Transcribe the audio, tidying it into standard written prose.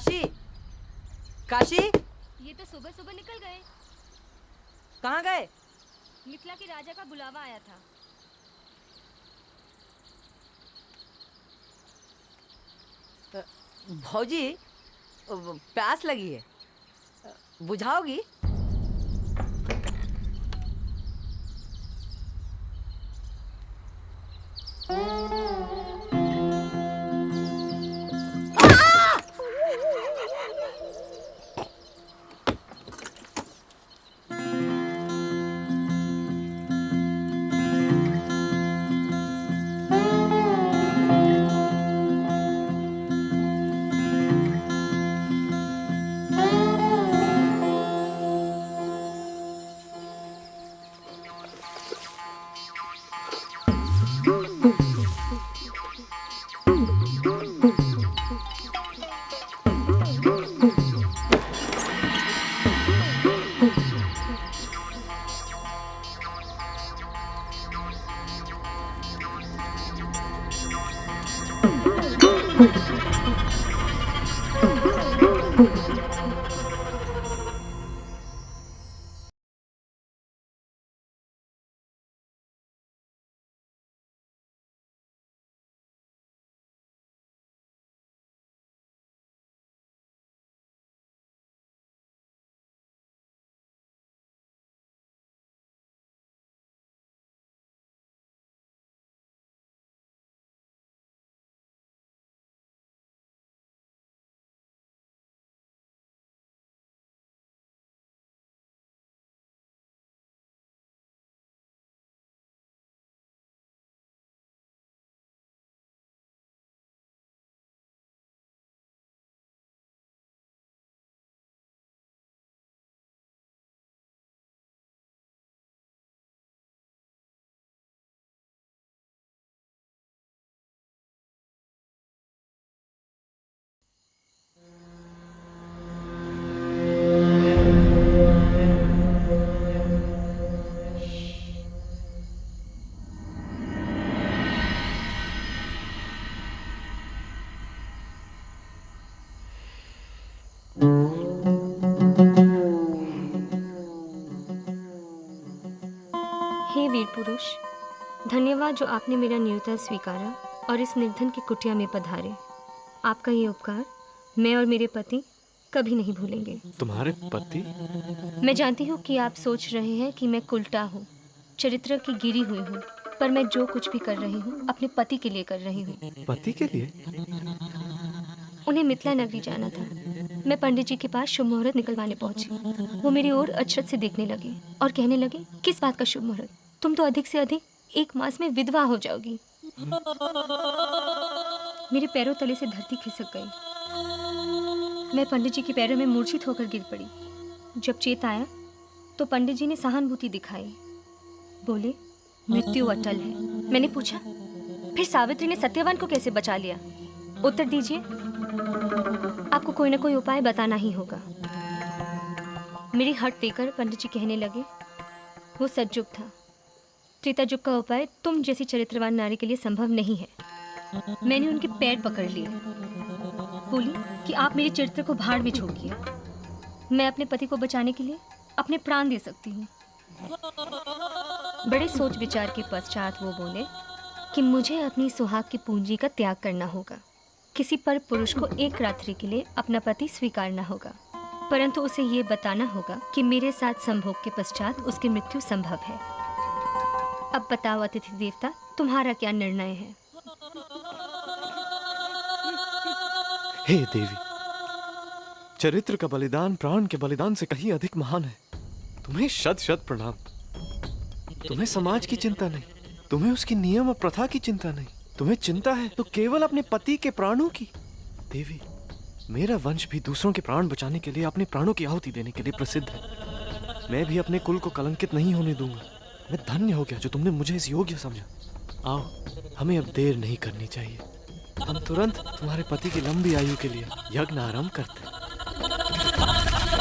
काशी, काशी, ये तो सुबह सुबह निकल गए। कहाँ गए? मिथिला के राजा का बुलावा आया था। भौजी, प्यास लगी है, बुझाओगी? हे वीर पुरुष, धन्यवाद जो आपने मेरा न्योता स्वीकारा और इस निर्धन की कुटिया में पधारे। आपका ये उपकार मैं और मेरे पति कभी नहीं भूलेंगे। तुम्हारे पति? मैं जानती हूँ कि आप सोच रहे हैं कि मैं कुलटा हूँ, चरित्र की गिरी हुई हूँ, पर मैं जो कुछ भी कर रही हूँ अपने पति के लिए कर रही हूँ। पति के लिए? उन्हें मिथिला नगरी जाना था। मैं पंडित जी के पास शुभ मुहूर्त निकलवाने पहुंची। वो मेरी ओर अचरज से देखने लगे और कहने लगे, किस बात का शुभ मुहूर्त? तुम तो अधिक से अधिक 1 मास में विधवा हो जाओगी। मेरे पैरों तले से धरती खिसक गई। मैं पंडित जी के पैरों में मूर्छित होकर गिर पड़ी। जब चेत आया तो पंडित जी ने सहानुभूति दिखाई। बोले, मृत्यु अटल है। मैंने पूछा, फिर सावित्री ने सत्यवान को कैसे बचा लिया? उत्तर दीजिए। आपको कोई ना कोई उपाय बताना ही होगा। मेरी हट देकर पंडित जी कहने लगे, वो सतयुग था। त्रेता युग का उपाय तुम जैसी चरित्रवान नारी के लिए संभव नहीं है। मैंने उनके पैर पकड़ लिए। बोली कि आप मेरे चरित्र को भाड़ में झोंकिए। मैं अपने पति को बचाने के लिए अपने प्राण दे सकती हूँ। बड़े सोच विचार के पश्चात वो बोले कि मुझे अपनी सुहाग की पूंजी का त्याग करना होगा। किसी पर पुरुष को एक रात्रि के लिए अपना पति स्वीकारना होगा, परंतु उसे ये बताना होगा कि मेरे साथ संभोग के पश्चात उसकी मृत्यु संभव है। अब बताओ अतिथि देवता, तुम्हारा क्या निर्णय है? हे देवी, चरित्र का बलिदान प्राण के बलिदान से कहीं अधिक महान है। तुम्हें शत शत प्रणाम। तुम्हें समाज की चिंता नहीं, तुम्हें उसकी नियम और प्रथा की चिंता नहीं, तुम्हें चिंता है तो केवल अपने पति के प्राणों की। देवी, मेरा वंश भी दूसरों के प्राण बचाने के लिए अपने प्राणों की आहुति देने के लिए प्रसिद्ध है। मैं भी अपने कुल को कलंकित नहीं होने दूंगा। मैं धन्य हो गया जो तुमने मुझे इस योग्य समझा। आओ, हमें अब देर नहीं करनी चाहिए। हम तुरंत तुम्हारे पति की लंबी आयु के लिए यज्ञ आरंभ करते हैं।